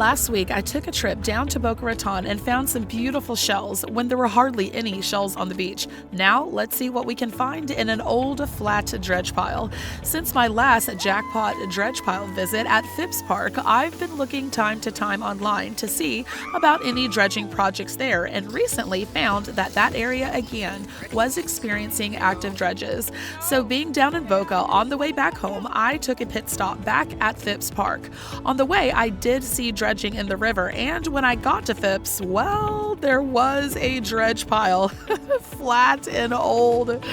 Last week, I took a trip down to Boca Raton and found some beautiful shells when there were hardly any shells on the beach. Now, let's see what we can find in an old flat dredge pile. Since my last jackpot dredge pile visit at Phipps Park, I've been looking time to time online to see about any dredging projects there, and recently found that that area again was experiencing active dredges. So being down in Boca on the way back home, I took a pit stop back at Phipps Park. On the way, I did see dredging in the river, and when I got to Phipps, well, there was a dredge pile. Flat and old.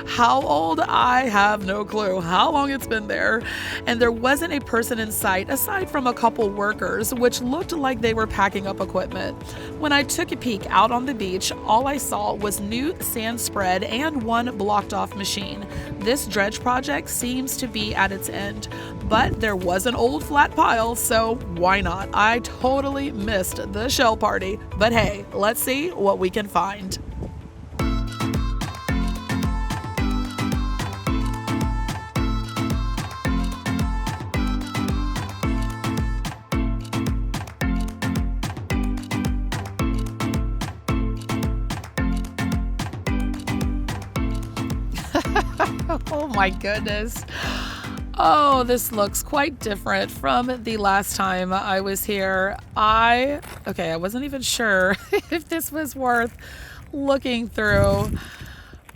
How old? I have no clue how long it's been there. And there wasn't a person in sight aside from a couple workers, which looked like they were packing up equipment. When I took a peek out on the beach, all I saw was new sand spread and one blocked off machine. This dredge project seems to be at its end, but there was an old flat pile, so why not? I totally missed the shell party, but hey, let's see what we can find. Oh my goodness. Oh, this looks quite different from the last time I was here. I wasn't even sure if this was worth looking through,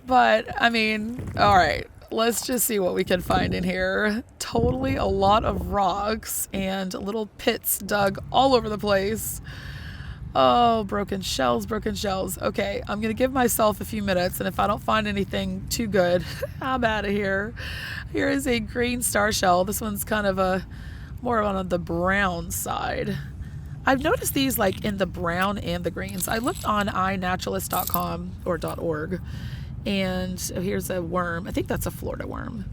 but I mean, all right, let's just see what we can find in here. Totally a lot of rocks and little pits dug all over the place. Oh, broken shells, broken shells. Okay, I'm going to give myself a few minutes, and if I don't find anything too good, I'm out of here. Here is a green star shell. This one's kind of more on the brown side. I've noticed these like in the brown and the greens. I looked on iNaturalist.com or .org, and here's a worm. I think that's a Florida worm.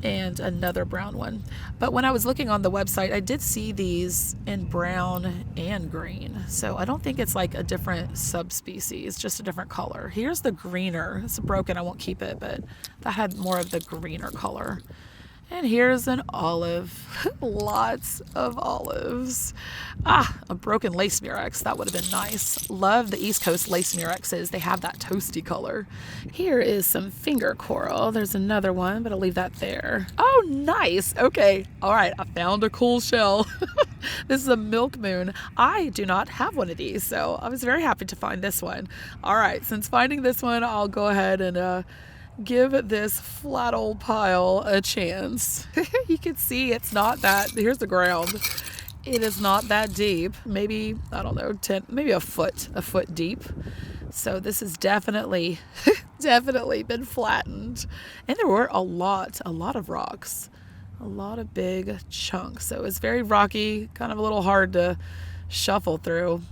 And another brown one. But when I was looking on the website, I did see these in brown and green. So I don't think it's like a different subspecies, just a different color. Here's the greener. It's broken, I won't keep it, but that had more of the greener color. And here's an olive. Lots of olives. A broken lace murex. That would have been nice. Love the East Coast lace murexes. They have that toasty color. Here is some finger coral. There's another one, but I'll leave that there. Oh, nice. Okay. All right. I found a cool shell. This is a milk moon. I do not have one of these, so I was very happy to find this one. All right. Since finding this one, I'll go ahead and give this flat old pile a chance. You can see it's not that, here's the ground. It is not that deep. Maybe, I don't know, maybe a foot deep. So this has definitely been flattened. And there were a lot of rocks, a lot of big chunks. So it's very rocky, kind of a little hard to shuffle through.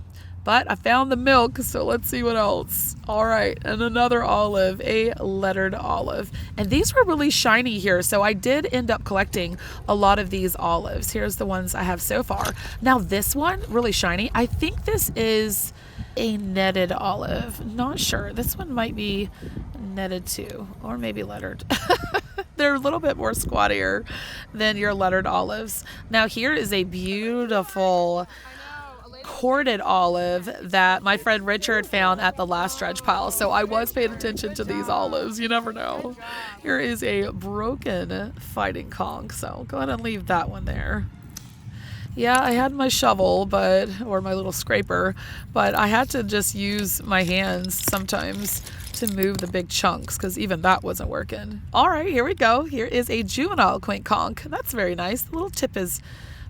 But I found the milk, so let's see what else. All right, and another olive, a lettered olive. And these were really shiny here, so I did end up collecting a lot of these olives. Here's the ones I have so far. Now this one, really shiny. I think this is a netted olive. Not sure. This one might be netted too, or maybe lettered. They're a little bit more squattier than your lettered olives. Now here is a beautiful corded olive that my friend Richard found at the last dredge pile. So I was paying attention to these olives. You never know. Here is a broken fighting conch. So go ahead and leave that one there. Yeah, I had my shovel, or my little scraper, but I had to just use my hands sometimes to move the big chunks because even that wasn't working. All right, here we go. Here is a juvenile quaint conch. That's very nice. The little tip is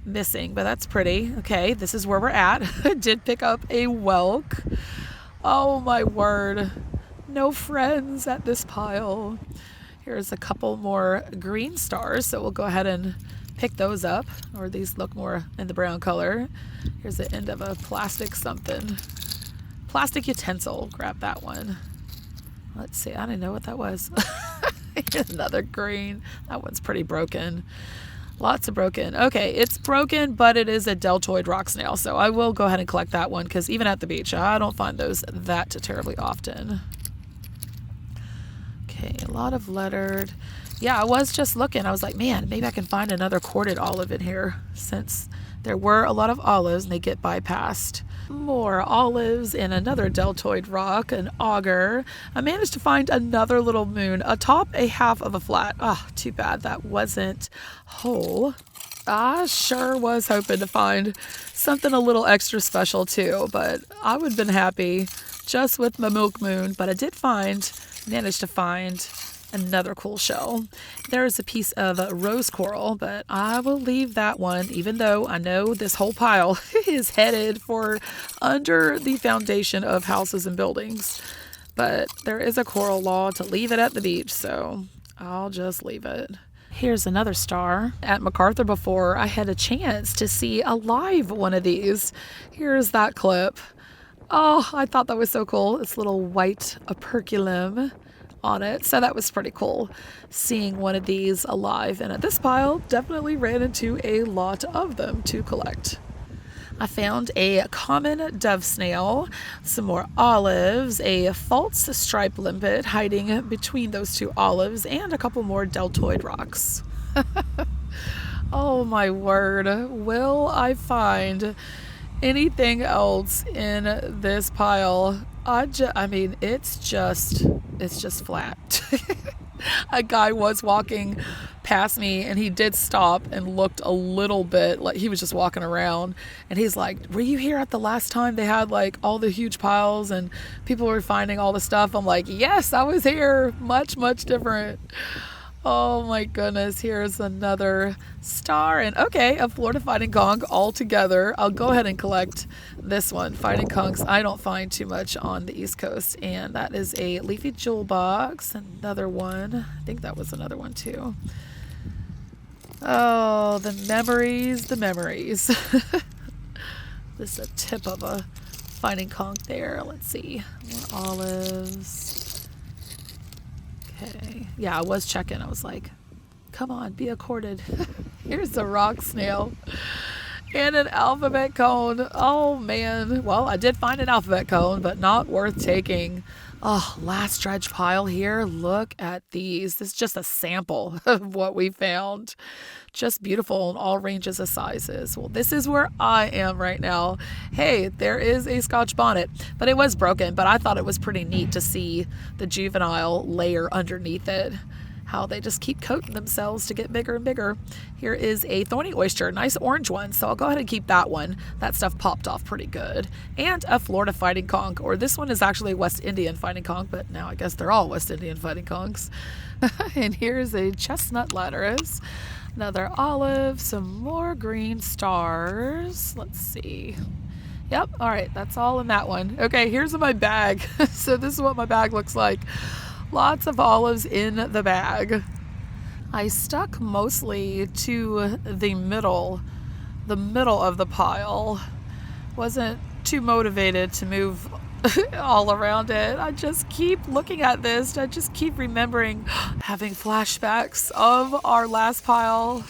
missing, but that's pretty. Okay, this is where we're at. I did pick up a whelk. Oh my word. No friends at this pile. Here's a couple more green stars, so we'll go ahead and pick those up, or these look more in the brown color. Here's the end of a plastic something. Plastic utensil. Grab that one. Let's see. I didn't know what that was. Another green. That one's pretty broken. Lots of broken. Okay, it's broken, but it is a deltoid rock snail, so I will go ahead and collect that one because even at the beach, I don't find those that terribly often. Okay, a lot of lettered. Yeah, I was just looking. I was like, man, maybe I can find another corded olive in here since there were a lot of olives and they get bypassed. More olives and another deltoid rock, an auger. I managed to find another little moon atop a half of a flat. Oh, too bad that wasn't whole. I sure was hoping to find something a little extra special too, but I would have been happy just with my milk moon. But I did manage to find another cool shell. There's a piece of rose coral, but I will leave that one, even though I know this whole pile is headed for under the foundation of houses and buildings. But there is a coral law to leave it at the beach, so I'll just leave it. Here's another star. At MacArthur before, I had a chance to see a live one of these. Here's that clip. Oh, I thought that was so cool. It's little white operculum on it. So that was pretty cool seeing one of these alive. And at this pile, definitely ran into a lot of them to collect. I found a common dove snail, some more olives, a false stripe limpet hiding between those two olives, and a couple more deltoid rocks. Oh my word, will I find anything else in this pile? I mean, it's just flat. A guy was walking past me and he did stop and looked a little bit like he was just walking around, and he's like, were you here at the last time they had like all the huge piles and people were finding all the stuff? I'm like, yes, I was here. Much different. Oh my goodness, here's another star, and okay, a Florida fighting conch all together. I'll go ahead and collect this one. Fighting conchs I don't find too much on the East Coast, and that is a leafy jewel box. Another one. I think that was another one too. Oh, the memories. This is a tip of a fighting conch there. Let's see. More olives. Okay. Yeah, I was checking. I was like, come on, be accorded. Here's a rock snail and an alphabet cone. Oh, man. Well, I did find an alphabet cone, but not worth taking. Oh, last dredge pile here. Look at these. This is just a sample of what we found. Just beautiful in all ranges of sizes. Well, this is where I am right now. Hey, there is a Scotch bonnet, but it was broken, but I thought it was pretty neat to see the juvenile layer underneath it. How they just keep coating themselves to get bigger and bigger. Here is a thorny oyster, nice orange one, so I'll go ahead and keep that one. That stuff popped off pretty good. And a Florida fighting conch, or this one is actually a West Indian fighting conch, but now I guess they're all West Indian fighting conchs. And here's a chestnut lattice, another olive, some more green stars. Let's see. Yep, all right, that's all in that one. Okay, here's my bag. So this is what my bag looks like. Lots of olives in the bag. I stuck mostly to the middle of the pile. Wasn't too motivated to move all around it. I just keep looking at this. I just keep remembering having flashbacks of our last pile.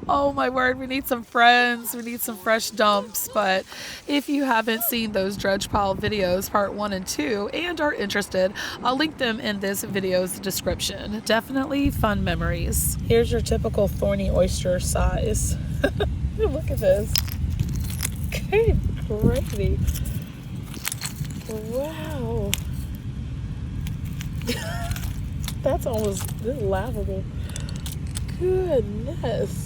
Oh my word, we need some friends, we need some fresh dumps. But if you haven't seen those dredge pile videos, part 1 and 2, and are interested, I'll link them in this video's description. Definitely fun memories. Here's your typical thorny oyster size. Look at this. Good gravy. Wow. That's almost laughable. Goodness.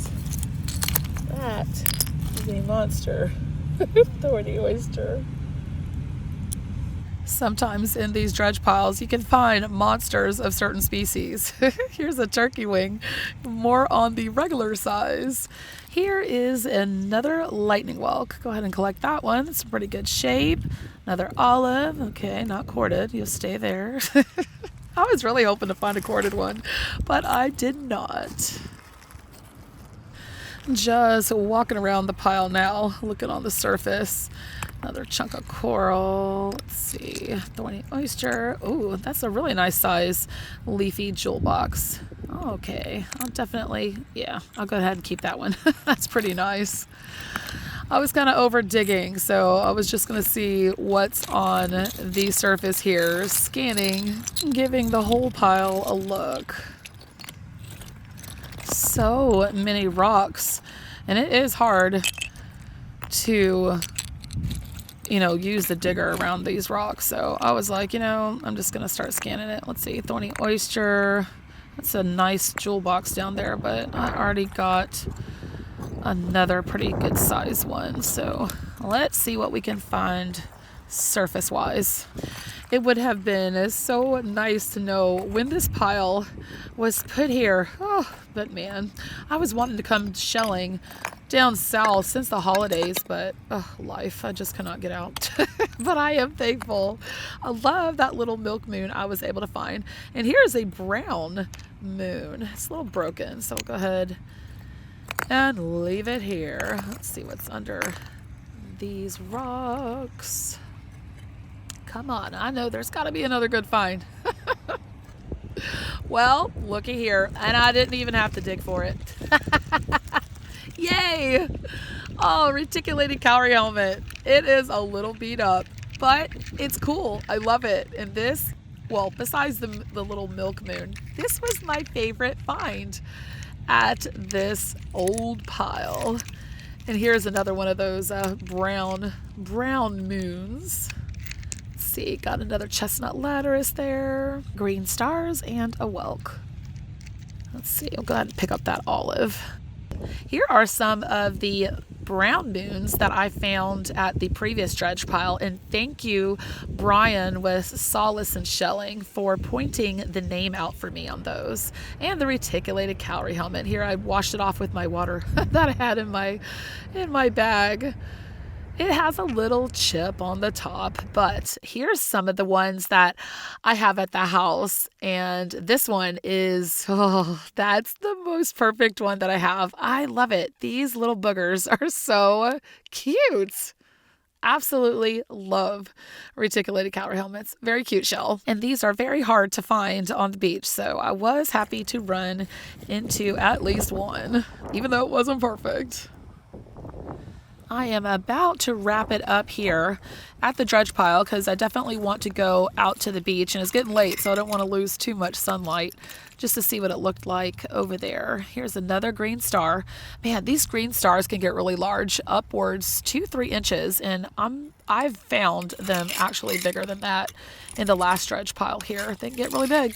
That is a monster. Thorny oyster. Sometimes in these dredge piles you can find monsters of certain species. Here's a turkey wing, more on the regular size. Here is another lightning whelk. Go ahead and collect that one. It's in pretty good shape. Another olive. Okay, not corded. You'll stay there. I was really hoping to find a corded one, but I did not. Just walking around the pile now, looking on the surface. Another chunk of coral. Let's see. Thorny oyster. Oh, that's a really nice size leafy jewel box. Okay, I'll go ahead and keep that one. That's pretty nice. I was kind of over digging, so I was just going to see what's on the surface here, scanning, giving the whole pile a look. So many rocks, and it is hard to, use the digger around these rocks. So I was like, I'm just going to start scanning it. Let's see, thorny oyster. That's a nice jewel box down there, but I already got another pretty good size one. So let's see what we can find surface wise. It would have been so nice to know when this pile was put here. Oh, but man, I was wanting to come shelling down south since the holidays, but life, I just cannot get out. But I am thankful. I love that little milk moon I was able to find. And here's a brown moon. It's a little broken, so we'll go ahead and leave it here. Let's see what's under these rocks. Come on, I know there's got to be another good find. Well, looky here, and I didn't even have to dig for it. Yay! Oh, reticulated cowrie helmet. It is a little beat up, but it's cool. I love it. And this, well, besides the little milk moon, this was my favorite find at this old pile. And here's another one of those brown moons. Let's see, got another chestnut lattice there, green stars, and a whelk. Let's see, I'll go ahead and pick up that olive. Here are some of the brown moons that I found at the previous dredge pile, and thank you, Brian with Solace and Shelling, for pointing the name out for me on those. And the reticulated cowrie helmet. Here I washed it off with my water that I had in my bag. It has a little chip on the top, but here's some of the ones that I have at the house. And this one is, that's the most perfect one that I have. I love it. These little boogers are so cute. Absolutely love reticulated cowrie helmets. Very cute shell. And these are very hard to find on the beach. So I was happy to run into at least one, even though it wasn't perfect. I am about to wrap it up here at the dredge pile because I definitely want to go out to the beach, and it's getting late, so I don't want to lose too much sunlight, just to see what it looked like over there. Here's another green star. Man, these green stars can get really large, upwards 2-3 inches, and I've found them actually bigger than that in the last dredge pile here. They can get really big.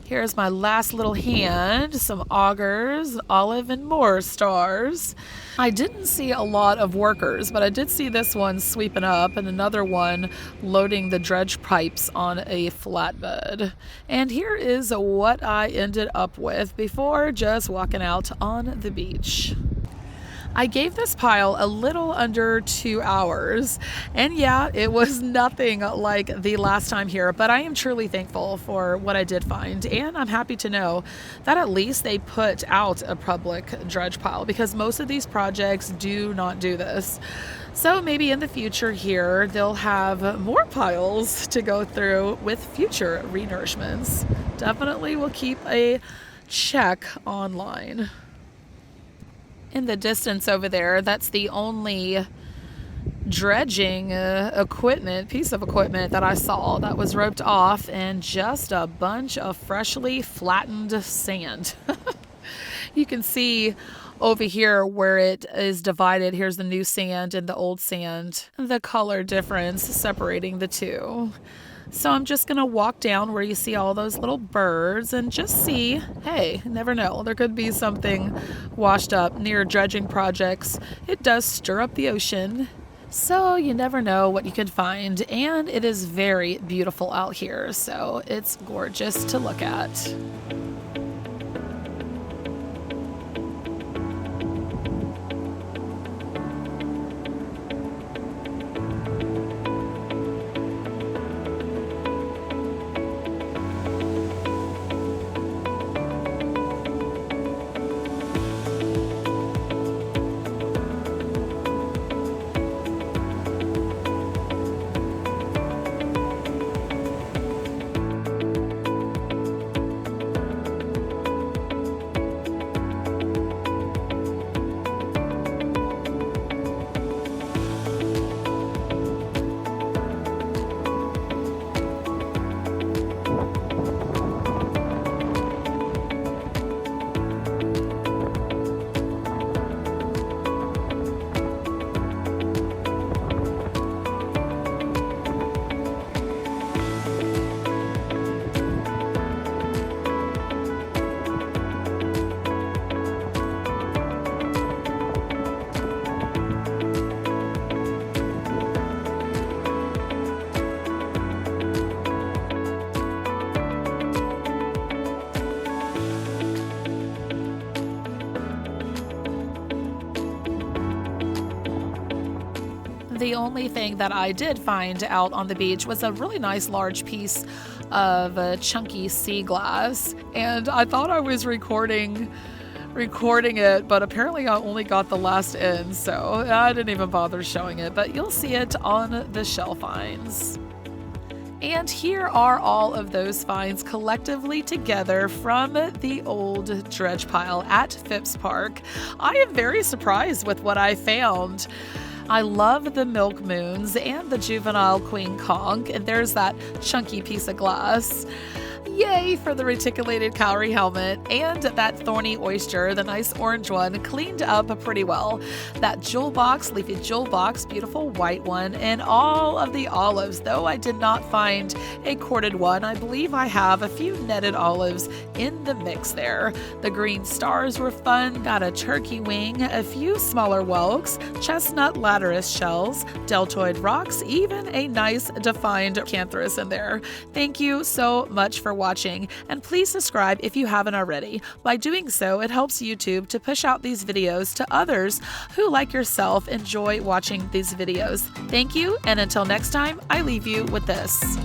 Here's my last little hand, some augers, olive, and more stars. I didn't see a lot of workers, but I did see this one sweeping up and another one loading the dredge pipes on a flatbed. And here is what I ended up with before just walking out on the beach. I gave this pile a little under 2 hours, and yeah, it was nothing like the last time here, but I am truly thankful for what I did find, and I'm happy to know that at least they put out a public dredge pile, because most of these projects do not do this. So maybe in the future here, they'll have more piles to go through with future renourishments. Definitely will keep a check online. In the distance over there, that's the only dredging piece of equipment that I saw that was roped off, and just a bunch of freshly flattened sand. You can see over here where it is divided. Here's the new sand and the old sand, the color difference separating the two. So I'm just going to walk down where you see all those little birds and just see, hey, never know. There could be something washed up near dredging projects. It does stir up the ocean, so you never know what you could find. And it is very beautiful out here, so it's gorgeous to look at. The only thing that I did find out on the beach was a really nice large piece of chunky sea glass, and I thought I was recording it, but apparently I only got the last end, so I didn't even bother showing it, but you'll see it on the shell finds. And here are all of those finds collectively together from the old dredge pile at Phipps Park. I am very surprised with what I found. I love the milk moons and the juvenile queen conch, and there's that chunky piece of glass. Yay for the reticulated cowrie helmet, and that thorny oyster, the nice orange one, cleaned up pretty well. That jewel box, leafy jewel box, beautiful white one, and all of the olives, though I did not find a corded one. I believe I have a few netted olives in the mix there. The green stars were fun, got a turkey wing, a few smaller whelks, chestnut laterus shells, deltoid rocks, even a nice defined cantharus in there. Thank you so much for watching, and please subscribe if you haven't already. By doing so, it helps YouTube to push out these videos to others who, like yourself, enjoy watching these videos. Thank you, and until next time, I leave you with this.